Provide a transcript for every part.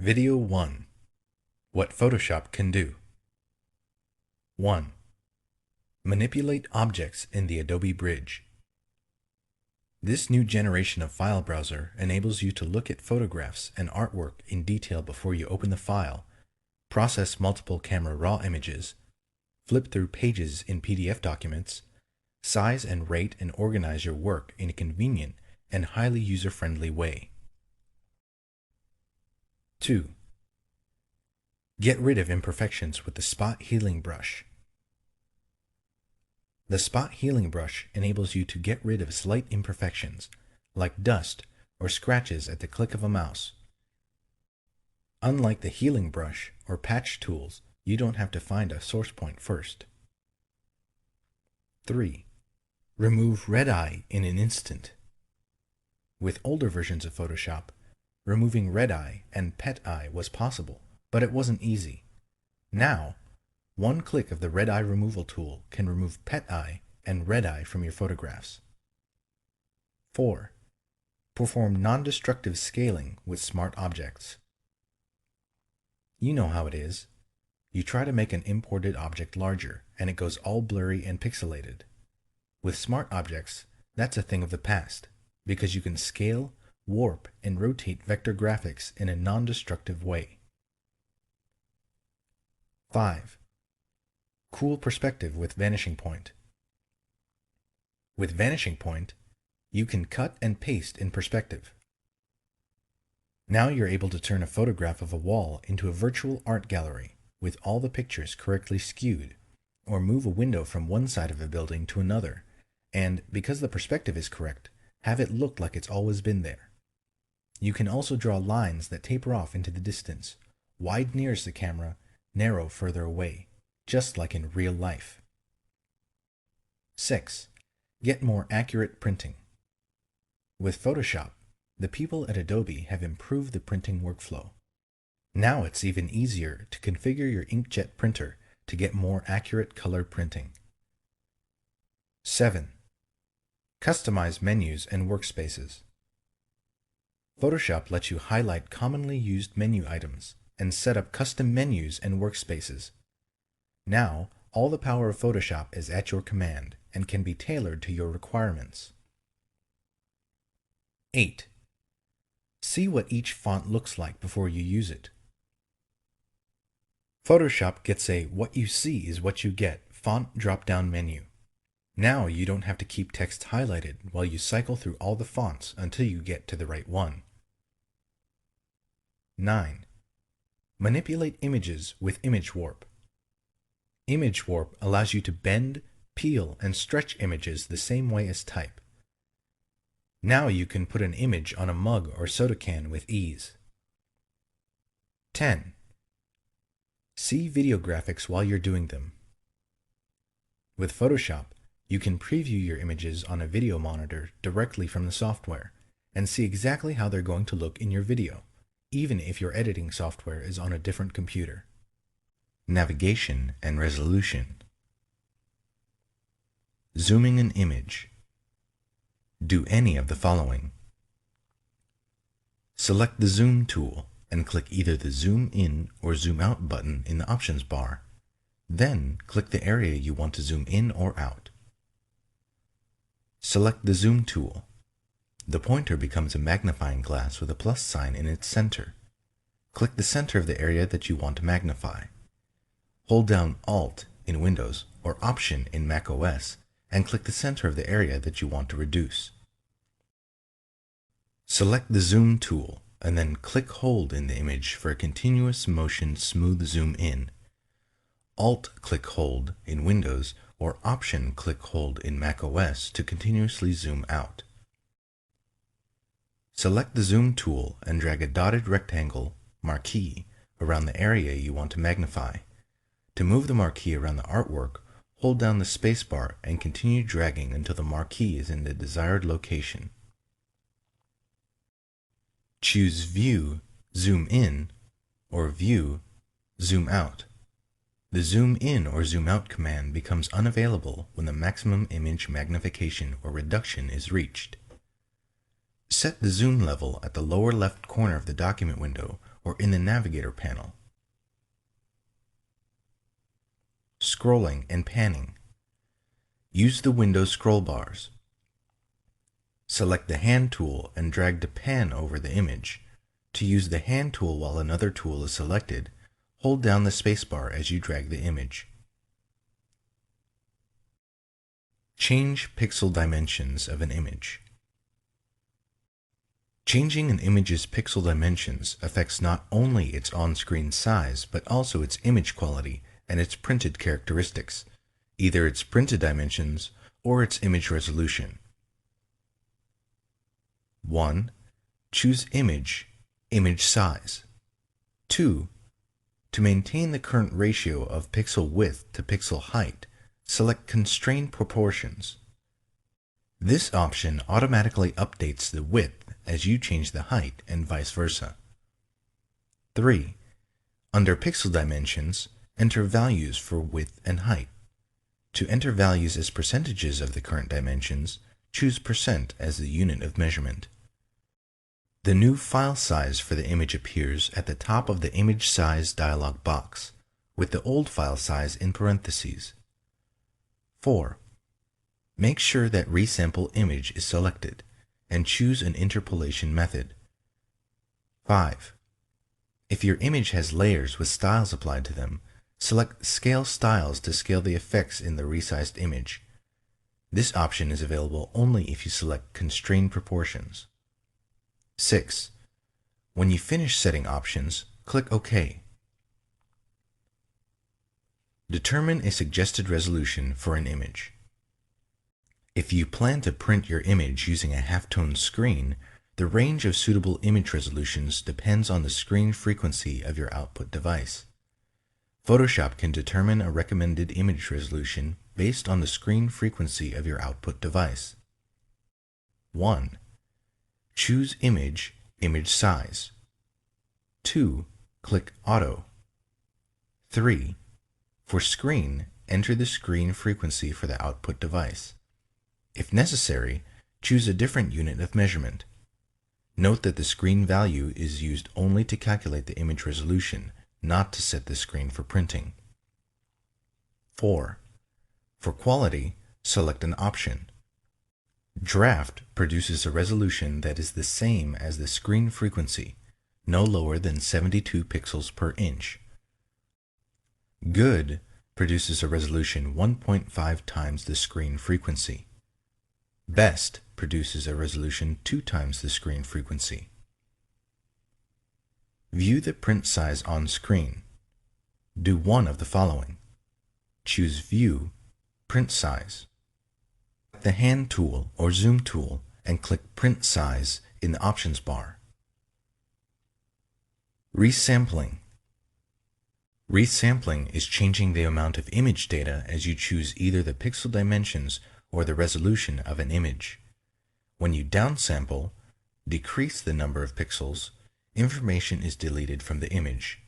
Video 1. What Photoshop can do. 1. Manipulate objects in the Adobe Bridge. This new generation of file browser enables you to look at photographs and artwork in detail before you open the file, process multiple camera raw images, flip through pages in PDF documents, size and rate and organize your work in a convenient and highly user-friendly way. 2. Get rid of imperfections with the Spot Healing Brush. The Spot Healing Brush enables you to get rid of slight imperfections, like dust or scratches at the click of a mouse. Unlike the Healing Brush or patch tools, you don't have to find a source point first. 3. Remove red eye in an instant. With older versions of Photoshop, removing red eye and pet eye was possible, but it wasn't easy. Now, one click of the red eye removal tool can remove pet eye and red eye from your photographs. 4. Perform non-destructive scaling with smart objects. You know how it is. You try to make an imported object larger, and it goes all blurry and pixelated. With smart objects, that's a thing of the past, because you can scale, warp, and rotate vector graphics in a non-destructive way. 5. Cool perspective with Vanishing Point. With Vanishing Point, you can cut and paste in perspective. Now you're able to turn a photograph of a wall into a virtual art gallery with all the pictures correctly skewed, or move a window from one side of a building to another, and, because the perspective is correct, have it look like it's always been there. You can also draw lines that taper off into the distance, wide nearest the camera, narrow further away, just like in real life. 6. Get more accurate printing. With Photoshop, the people at Adobe have improved the printing workflow. Now it's even easier to configure your inkjet printer to get more accurate color printing. 7. Customize menus and workspaces. Photoshop lets you highlight commonly used menu items and set up custom menus and workspaces. Now, all the power of Photoshop is at your command and can be tailored to your requirements. 8. See what each font looks like before you use it. Photoshop gets a "what you see is what you get" font drop-down menu. Now you don't have to keep text highlighted while you cycle through all the fonts until you get to the right one. 9. Manipulate images with Image Warp. Image Warp allows you to bend, peel, and stretch images the same way as type. Now you can put an image on a mug or soda can with ease. 10. See video graphics while you're doing them. With Photoshop, you can preview your images on a video monitor directly from the software and see exactly how they're going to look in your video, even if your editing software is on a different computer. Navigation and resolution. Zooming an image. Do any of the following. Select the Zoom tool and click either the Zoom In or Zoom Out button in the options bar. Then click the area you want to zoom in or out. Select the Zoom tool. The pointer becomes a magnifying glass with a plus sign in its center. Click the center of the area that you want to magnify. Hold down Alt in Windows or Option in macOS and click the center of the area that you want to reduce. Select the Zoom tool and then click-hold in the image for a continuous motion smooth zoom in. Alt-click-hold in Windows or Option-click-hold in macOS to continuously zoom out. Select the Zoom tool and drag a dotted rectangle marquee around the area you want to magnify. To move the marquee around the artwork, hold down the spacebar and continue dragging until the marquee is in the desired location. Choose View, Zoom In, or View, Zoom Out. The Zoom In or Zoom Out command becomes unavailable when the maximum image magnification or reduction is reached. Set the zoom level at the lower left corner of the document window or in the Navigator panel. Scrolling and panning. Use the Windows scroll bars. Select the Hand tool and drag to pan over the image. To use the Hand tool while another tool is selected, hold down the spacebar as you drag the image. Change pixel dimensions of an image. Changing an image's pixel dimensions affects not only its on-screen size, but also its image quality and its printed characteristics, either its printed dimensions or its image resolution. 1. Choose Image size. 2. To maintain the current ratio of pixel width to pixel height, select Constrain Proportions. This option automatically updates the width as you change the height and vice versa. 3. Under Pixel Dimensions, enter values for width and height. To enter values as percentages of the current dimensions, choose % as the unit of measurement. The new file size for the image appears at the top of the Image Size dialog box, with the old file size in parentheses. 4. Make sure that Resample Image is selected, and choose an interpolation method. 5. If your image has layers with styles applied to them, select Scale Styles to scale the effects in the resized image. This option is available only if you select Constrain Proportions. 6. When you finish setting options, click OK. Determine a suggested resolution for an image. If you plan to print your image using a halftone screen, the range of suitable image resolutions depends on the screen frequency of your output device. Photoshop can determine a recommended image resolution based on the screen frequency of your output device. 1. Choose Image size. 2. Click Auto. 3. For screen, enter the screen frequency for the output device. If necessary, choose a different unit of measurement. Note that the screen value is used only to calculate the image resolution, not to set the screen for printing. 4. For quality, select an option. Draft produces a resolution that is the same as the screen frequency, no lower than 72 pixels per inch. Good produces a resolution 1.5 times the screen frequency. Best produces a resolution 2 times the screen frequency. View the print size on screen. Do one of the following. Choose View, Print Size. The Hand tool or Zoom tool and click Print Size in the options bar. Resampling. Resampling is changing the amount of image data as you choose either the pixel dimensions or the resolution of an image. When you downsample, decrease the number of pixels, information is deleted from the image.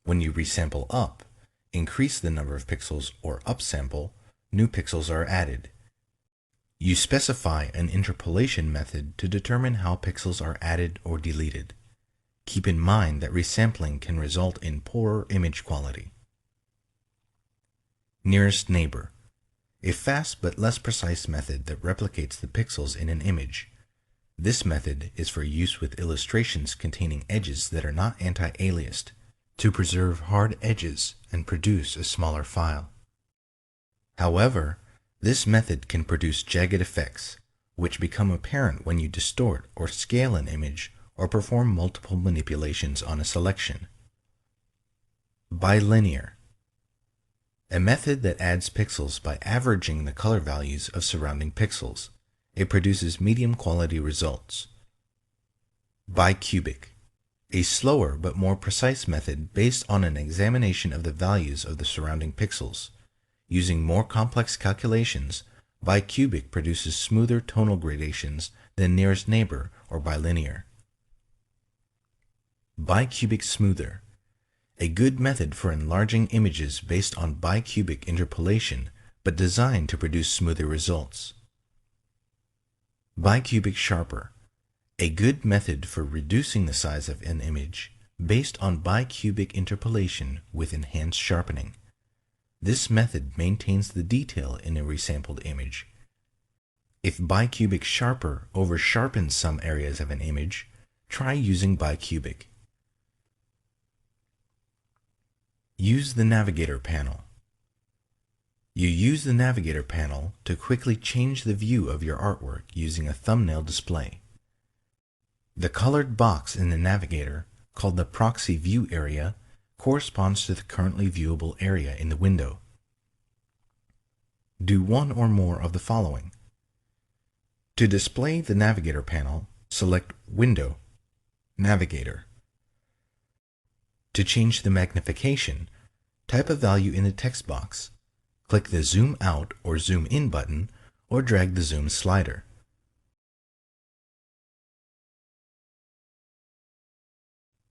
When you resample up, increase the number of pixels or upsample, new pixels are added. You specify an interpolation method to determine how pixels are added or deleted. Keep in mind that resampling can result in poorer image quality. Nearest neighbor. A fast but less precise method that replicates the pixels in an image. This method is for use with illustrations containing edges that are not anti-aliased, to preserve hard edges and produce a smaller file. However, this method can produce jagged effects, which become apparent when you distort or scale an image or perform multiple manipulations on a selection. Bilinear. A method that adds pixels by averaging the color values of surrounding pixels. It produces medium quality results. Bicubic. A slower but more precise method based on an examination of the values of the surrounding pixels. Using more complex calculations, bicubic produces smoother tonal gradations than nearest neighbor or bilinear. Bicubic smoother. A good method for enlarging images based on bicubic interpolation, but designed to produce smoother results. Bicubic sharper. A good method for reducing the size of an image, based on bicubic interpolation with enhanced sharpening. This method maintains the detail in a resampled image. If bicubic sharper over-sharpens some areas of an image, try using bicubic. Use the Navigator panel. You use the Navigator panel to quickly change the view of your artwork using a thumbnail display. The colored box in the Navigator, called the Proxy View Area, corresponds to the currently viewable area in the window. Do one or more of the following. To display the Navigator panel, select Window, Navigator. To change the magnification, type a value in the text box. Click the Zoom Out or Zoom In button, or drag the zoom slider.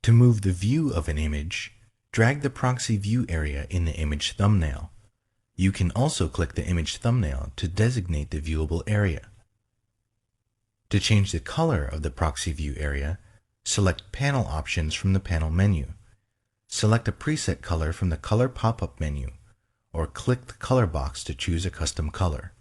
To move the view of an image, drag the Proxy View area in the image thumbnail. You can also click the image thumbnail to designate the viewable area. To change the color of the Proxy View area, select Panel Options from the Panel menu. Select a preset color from the Color pop-up menu, or click the color box to choose a custom color.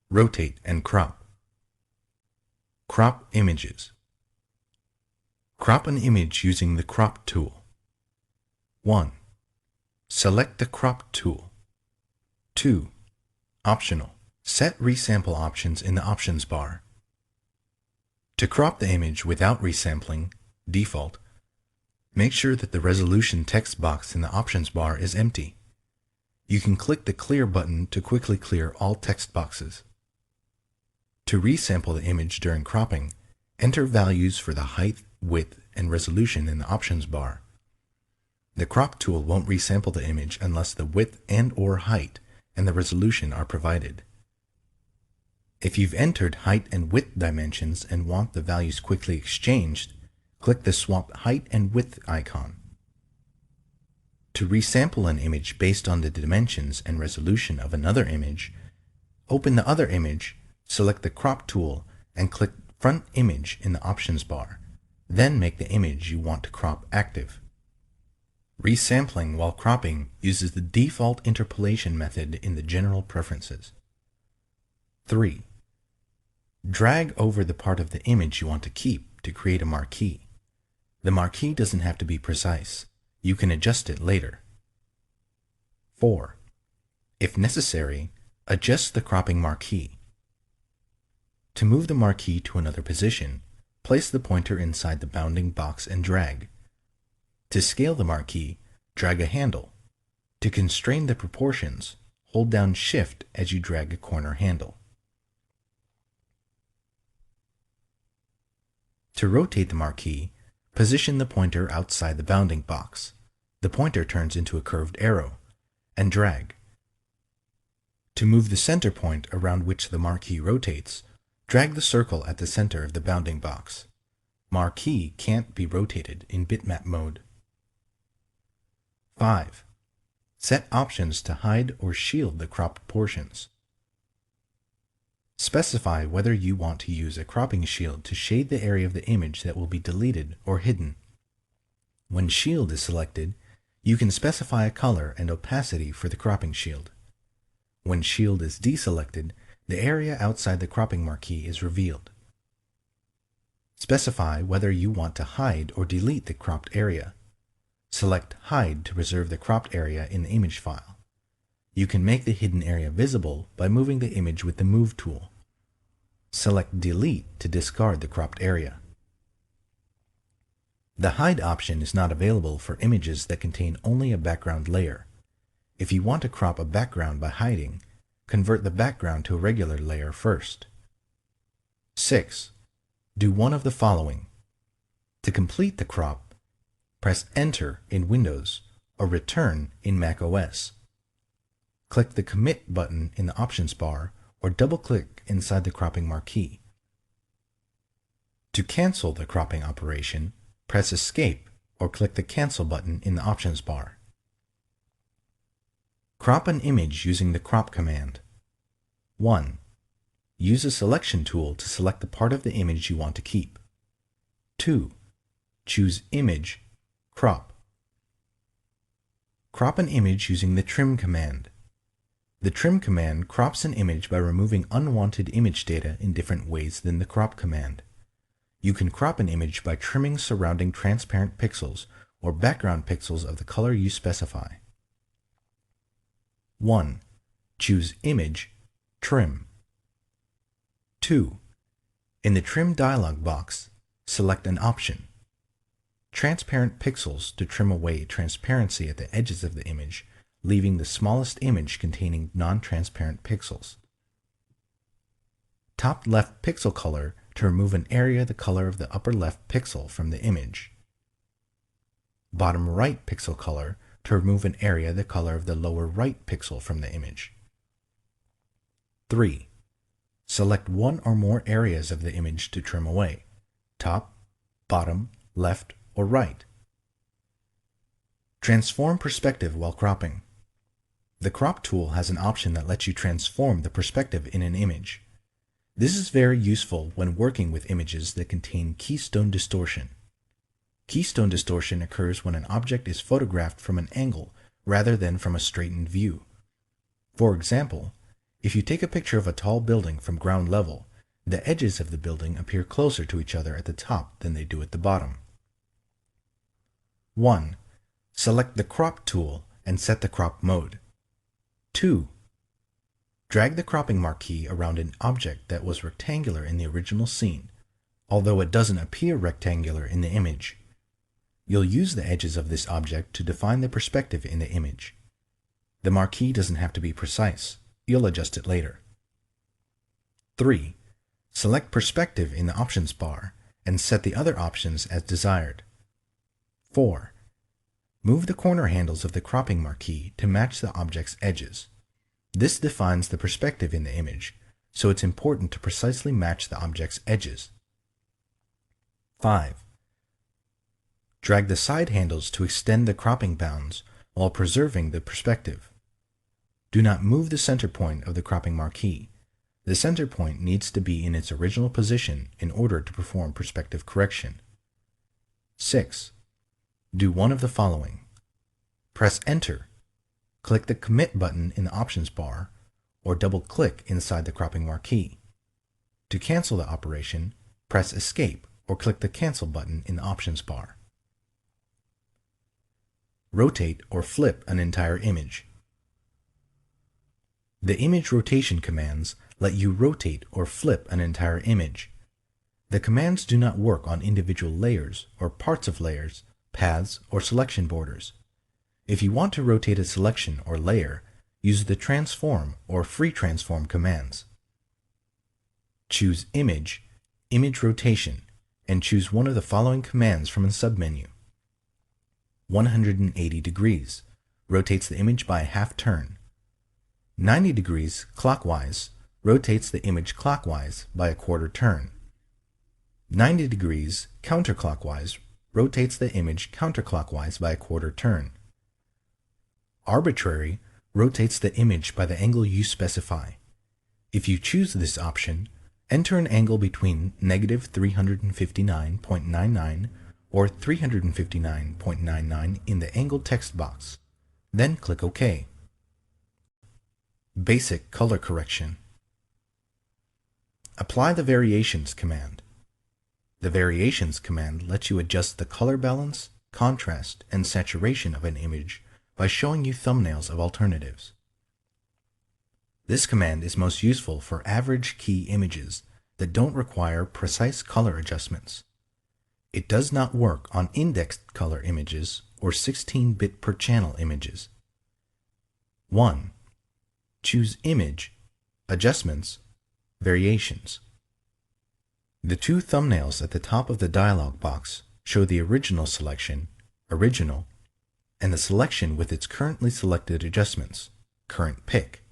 Rotate and crop. Crop images. Crop an image using the Crop tool. 1. Select the Crop tool. 2. Optional. Set resample options in the options bar. To crop the image without resampling, default, make sure that the resolution text box in the options bar is empty. You can click the Clear button to quickly clear all text boxes. To resample the image during cropping, enter values for the height, width, and resolution in the options bar. The Crop tool won't resample the image unless the width and/or height and the resolution are provided. If you've entered height and width dimensions and want the values quickly exchanged, click the Swap Height and Width icon. To resample an image based on the dimensions and resolution of another image, open the other image, select the Crop tool, and click Front Image in the options bar. Then make the image you want to crop active. Resampling while cropping uses the default interpolation method in the General Preferences. 3. Drag over the part of the image you want to keep to create a marquee. The marquee doesn't have to be precise. You can adjust it later. 4. If necessary, adjust the cropping marquee. To move the marquee to another position, place the pointer inside the bounding box and drag. To scale the marquee, drag a handle. To constrain the proportions, hold down Shift as you drag a corner handle. To rotate the marquee, position the pointer outside the bounding box. The pointer turns into a curved arrow, and drag. To move the center point around which the marquee rotates, drag the circle at the center of the bounding box. Marquee can't be rotated in bitmap mode. 5. Set options to hide or shield the cropped portions. Specify whether you want to use a cropping shield to shade the area of the image that will be deleted or hidden. When Shield is selected, you can specify a color and opacity for the cropping shield. When Shield is deselected, the area outside the cropping marquee is revealed. Specify whether you want to hide or delete the cropped area. Select Hide to preserve the cropped area in the image file. You can make the hidden area visible by moving the image with the Move tool. Select Delete to discard the cropped area. The Hide option is not available for images that contain only a background layer. If you want to crop a background by hiding, convert the background to a regular layer first. 6. Do one of the following. To complete the crop, press Enter in Windows or Return in macOS. Click the Commit button in the options bar or double-click inside the cropping marquee. To cancel the cropping operation, press Escape or click the Cancel button in the options bar. Crop an image using the Crop command. 1. Use a selection tool to select the part of the image you want to keep. 2. Choose Image, Crop. Crop an image using the Trim command. The Trim command crops an image by removing unwanted image data in different ways than the Crop command. You can crop an image by trimming surrounding transparent pixels or background pixels of the color you specify. 1. Choose Image, Trim. 2. In the Trim dialog box, select an option. Transparent pixels to trim away transparency at the edges of the image, leaving the smallest image containing non-transparent pixels. Top left pixel color to remove an area the color of the upper left pixel from the image. Bottom right pixel color to remove an area the color of the lower right pixel from the image. 3. Select one or more areas of the image to trim away: top, bottom, left, or right. Transform perspective while cropping. The Crop tool has an option that lets you transform the perspective in an image. This is very useful when working with images that contain keystone distortion. Keystone distortion occurs when an object is photographed from an angle rather than from a straightened view. For example, if you take a picture of a tall building from ground level, the edges of the building appear closer to each other at the top than they do at the bottom. 1. Select the Crop tool and set the crop mode. 2. Drag the cropping marquee around an object that was rectangular in the original scene, although it doesn't appear rectangular in the image. You'll use the edges of this object to define the perspective in the image. The marquee doesn't have to be precise. You'll adjust it later. 3. Select Perspective in the options bar and set the other options as desired. 4. Move the corner handles of the cropping marquee to match the object's edges. This defines the perspective in the image, so it's important to precisely match the object's edges. 5. Drag the side handles to extend the cropping bounds while preserving the perspective. Do not move the center point of the cropping marquee. The center point needs to be in its original position in order to perform perspective correction. 6. Do one of the following. Press Enter. Click the Commit button in the options bar, or double-click inside the cropping marquee. To cancel the operation, press Escape or click the Cancel button in the options bar. Rotate or flip an entire image. The image rotation commands let you rotate or flip an entire image. The commands do not work on individual layers or parts of layers, paths, or selection borders. If you want to rotate a selection or layer, use the Transform or Free Transform commands. Choose Image, Image Rotation, and choose one of the following commands from the submenu. 180 degrees rotates the image by a half turn. 90 degrees clockwise rotates the image clockwise by a quarter turn. 90 degrees counterclockwise rotates the image counterclockwise by a quarter turn. Arbitrary rotates the image by the angle you specify. If you choose this option, enter an angle between negative 359.99 or 359.99 in the angle text box. Then click OK. Basic color correction. Apply the Variations command. The Variations command lets you adjust the color balance, contrast, and saturation of an image by showing you thumbnails of alternatives. This command is most useful for average key images that don't require precise color adjustments. It does not work on indexed color images or 16-bit per channel images. 1. Choose Image, Adjustments, Variations. The two thumbnails at the top of the dialog box show the original selection, Original, and the selection with its currently selected adjustments, Current Pick.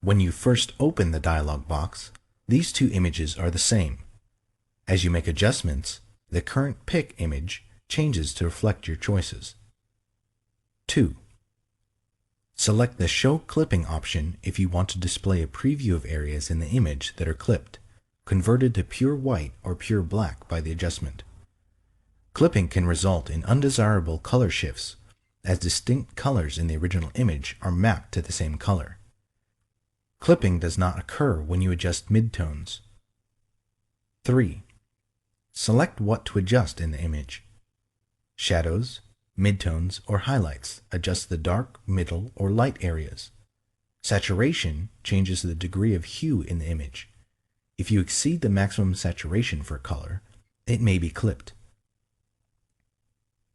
When you first open the dialog box, these two images are the same. As you make adjustments, the current pick image changes to reflect your choices. 2. Select the Show Clipping option if you want to display a preview of areas in the image that are clipped, converted to pure white or pure black by the adjustment. Clipping can result in undesirable color shifts, as distinct colors in the original image are mapped to the same color. Clipping does not occur when you adjust midtones. 3. Select what to adjust in the image. Shadows, midtones, or highlights adjust the dark, middle, or light areas. Saturation changes the degree of hue in the image. If you exceed the maximum saturation for a color, it may be clipped.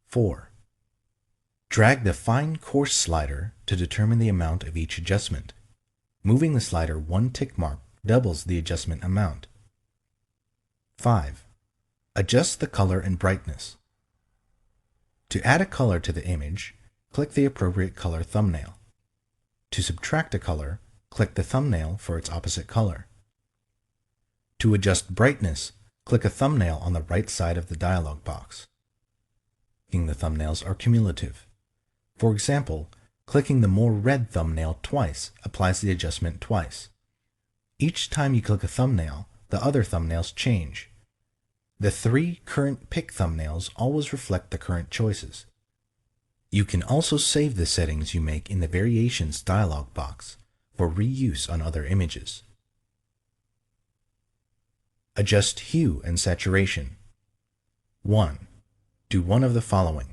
4. Drag the Fine Coarse slider to determine the amount of each adjustment. Moving the slider one tick mark doubles the adjustment amount. 5. Adjust the color and brightness. To add a color to the image, click the appropriate color thumbnail. To subtract a color, click the thumbnail for its opposite color. To adjust brightness, click a thumbnail on the right side of the dialog box. The thumbnails are cumulative. For example, clicking the More Red thumbnail twice applies the adjustment twice. Each time you click a thumbnail, the other thumbnails change. The 3 current pick thumbnails always reflect the current choices. You can also save the settings you make in the Variations dialog box for reuse on other images. Adjust hue and saturation. 1. Do one of the following.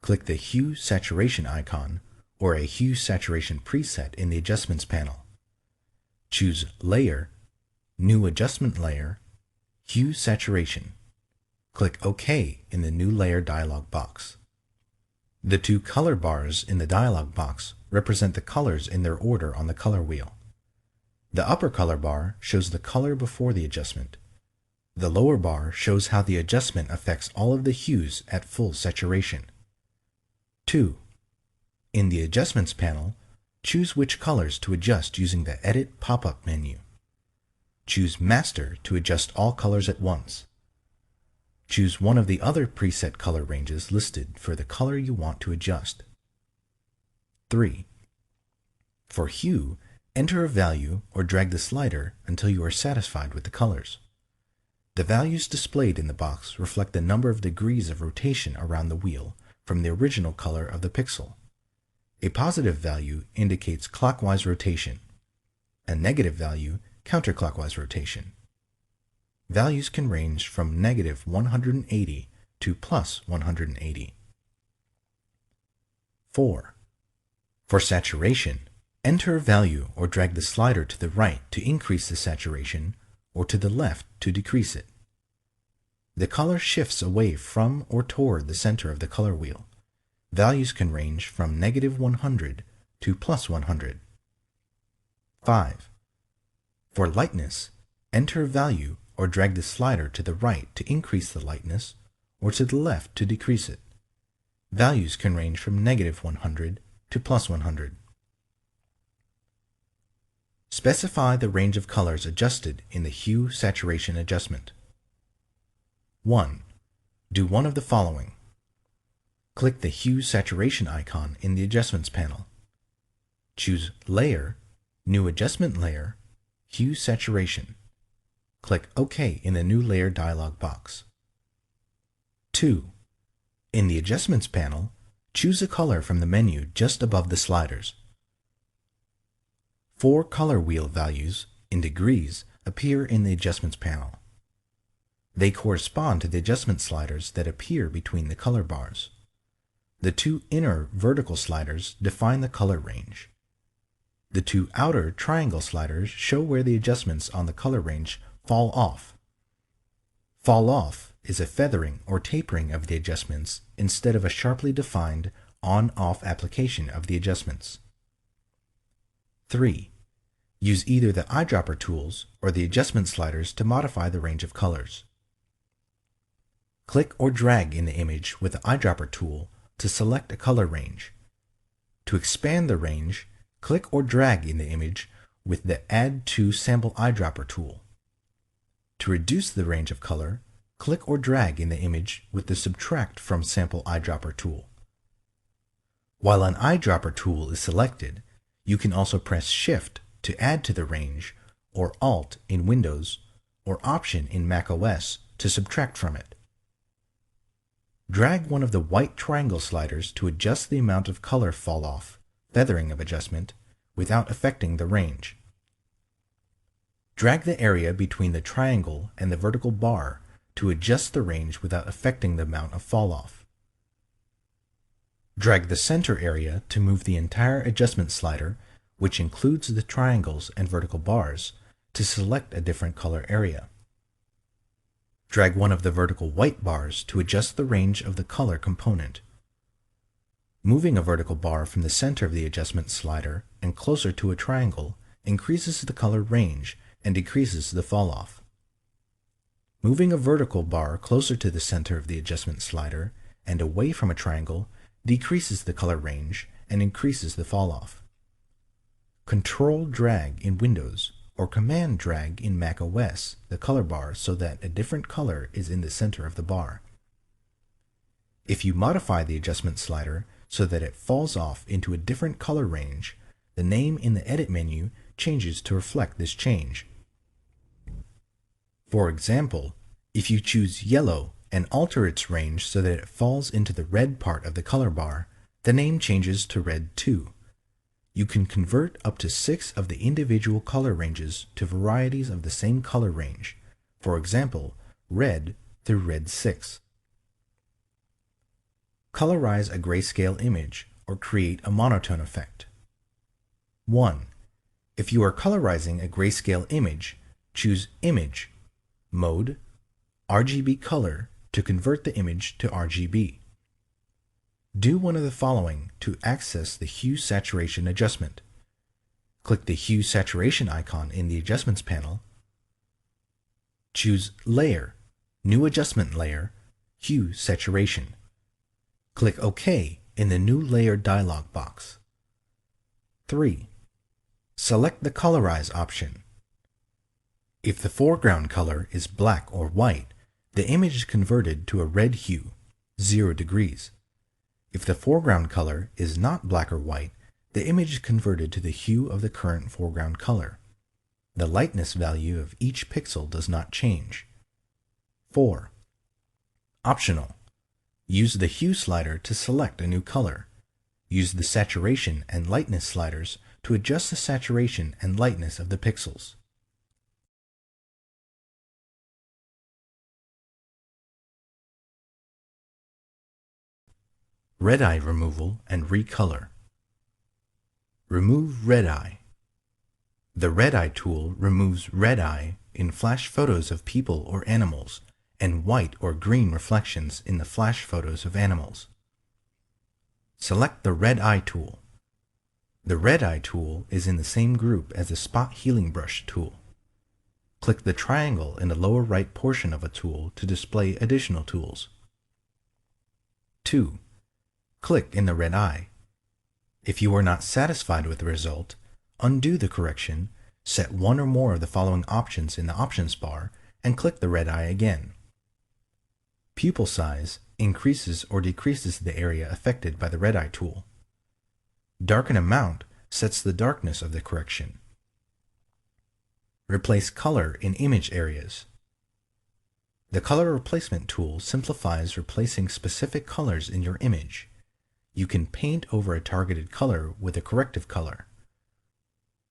Click the Hue Saturation icon or a Hue Saturation preset in the Adjustments panel. Choose Layer, New Adjustment Layer, Hue Saturation. Click OK in the New Layer dialog box. The 2 color bars in the dialog box represent the colors in their order on the color wheel. The upper color bar shows the color before the adjustment. The lower bar shows how the adjustment affects all of the hues at full saturation. 2. In the Adjustments panel, choose which colors to adjust using the Edit pop-up menu. Choose Master to adjust all colors at once. Choose one of the other preset color ranges listed for the color you want to adjust. 3. For hue, enter a value or drag the slider until you are satisfied with the colors. The values displayed in the box reflect the number of degrees of rotation around the wheel from the original color of the pixel. A positive value indicates clockwise rotation. A negative value, counterclockwise rotation. Values can range from negative 180 to plus 180. 4. For saturation, enter a value or drag the slider to the right to increase the saturation or to the left to decrease it. The color shifts away from or toward the center of the color wheel. Values can range from negative 100 to plus 100. 5. For lightness, enter a value or drag the slider to the right to increase the lightness or to the left to decrease it. Values can range from negative 100 to plus 100. Specify the range of colors adjusted in the Hue Saturation adjustment. 1. Do one of the following. Click the Hue Saturation icon in the Adjustments panel. Choose Layer, New Adjustment Layer, Hue Saturation. Click OK in the New Layer dialog box. 2. In the Adjustments panel, choose a color from the menu just above the sliders. 4 color wheel values, in degrees, appear in the Adjustments panel. They correspond to the adjustment sliders that appear between the color bars. The 2 inner vertical sliders define the color range. The 2 outer triangle sliders show where the adjustments on the color range fall off. Fall off is a feathering or tapering of the adjustments instead of a sharply defined on-off application of the adjustments. 3. Use either the eyedropper tools or the adjustment sliders to modify the range of colors. Click or drag in the image with the eyedropper tool to select a color range. To expand the range, click or drag in the image with the Add to Sample Eyedropper tool. To reduce the range of color, click or drag in the image with the Subtract from Sample Eyedropper tool. While an eyedropper tool is selected, you can also press Shift to add to the range, or Alt in Windows, or Option in macOS to subtract from it. Drag one of the white triangle sliders to adjust the amount of color fall off, feathering of adjustment, without affecting the range. Drag the area between the triangle and the vertical bar to adjust the range without affecting the amount of fall off. Drag the center area to move the entire adjustment slider, which includes the triangles and vertical bars, to select a different color area. Drag one of the vertical white bars to adjust the range of the color component. Moving a vertical bar from the center of the adjustment slider and closer to a triangle increases the color range and decreases the fall-off. Moving a vertical bar closer to the center of the adjustment slider and away from a triangle decreases the color range and increases the fall-off. Control-drag in Windows or Command-drag in macOS the color bar so that a different color is in the center of the bar. If you modify the adjustment slider so that it falls off into a different color range, the name in the Edit menu changes to reflect this change. For example, if you choose yellow and alter its range so that it falls into the red part of the color bar, the name changes to red 2. You can convert up to 6 of the individual color ranges to varieties of the same color range, for example, red through red 6. Colorize a grayscale image or create a monotone effect. 1. If you are colorizing a grayscale image, choose Image, Mode, RGB Color to convert the image to RGB. Do one of the following to access the Hue Saturation adjustment. Click the Hue Saturation icon in the Adjustments panel. Choose Layer, New Adjustment Layer, Hue Saturation. Click OK in the New Layer dialog box. 3. Select the Colorize option. If the foreground color is black or white, the image is converted to a red hue, 0 degrees. If the foreground color is not black or white, the image is converted to the hue of the current foreground color. The lightness value of each pixel does not change. 4. Optional. Use the Hue slider to select a new color. Use the Saturation and Lightness sliders to adjust the saturation and lightness of the pixels. Red eye removal and recolor. Remove red eye. The red eye tool removes red eye in flash photos of people or animals and white or green reflections in the flash photos of animals. Select the red eye tool. The red eye tool is in the same group as the spot healing brush tool. Click the triangle in the lower right portion of a tool to display additional tools. 2. Click in the red eye. If you are not satisfied with the result, undo the correction, set one or more of the following options in the options bar, and click the red eye again. Pupil size increases or decreases the area affected by the red eye tool. Darken amount sets the darkness of the correction. Replace color in image areas. The color replacement tool simplifies replacing specific colors in your image. You can paint over a targeted color with a corrective color.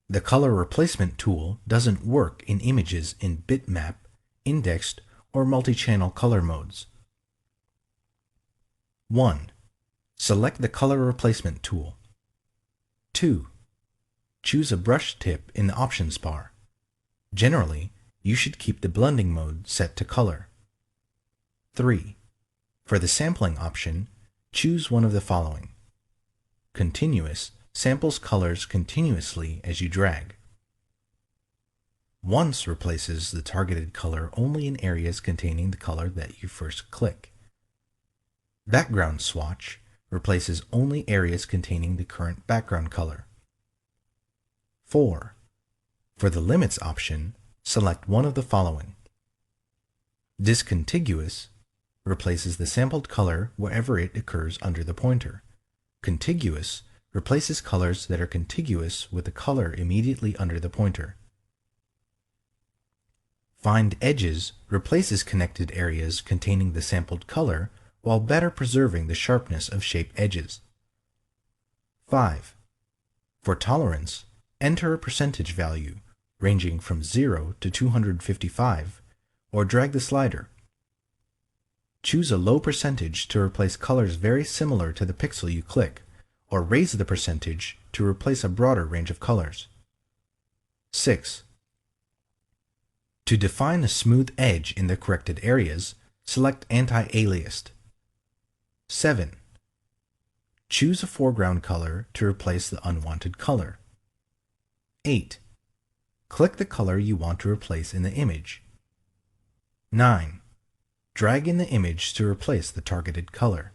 The color replacement tool doesn't work in images in bitmap, indexed, or multi-channel color modes. 1. Select the color replacement tool. 2. Choose a brush tip in the options bar. Generally, you should keep the blending mode set to color. 3. For the sampling option, choose one of the following. Continuous samples colors continuously as you drag. Once replaces the targeted color only in areas containing the color that you first click. Background swatch replaces only areas containing the current background color. 4. For the Limits option, select one of the following. Discontiguous replaces the sampled color wherever it occurs under the pointer. Contiguous replaces colors that are contiguous with the color immediately under the pointer. Find Edges replaces connected areas containing the sampled color while better preserving the sharpness of shape edges. 5. For Tolerance, enter a percentage value ranging from 0 to 255, or drag the slider. Choose a low percentage to replace colors very similar to the pixel you click, or raise the percentage to replace a broader range of colors. 6. To define a smooth edge in the corrected areas, select Anti-Aliased. 7. Choose a foreground color to replace the unwanted color. 8. Click the color you want to replace in the image. 9. Drag in the image to replace the targeted color.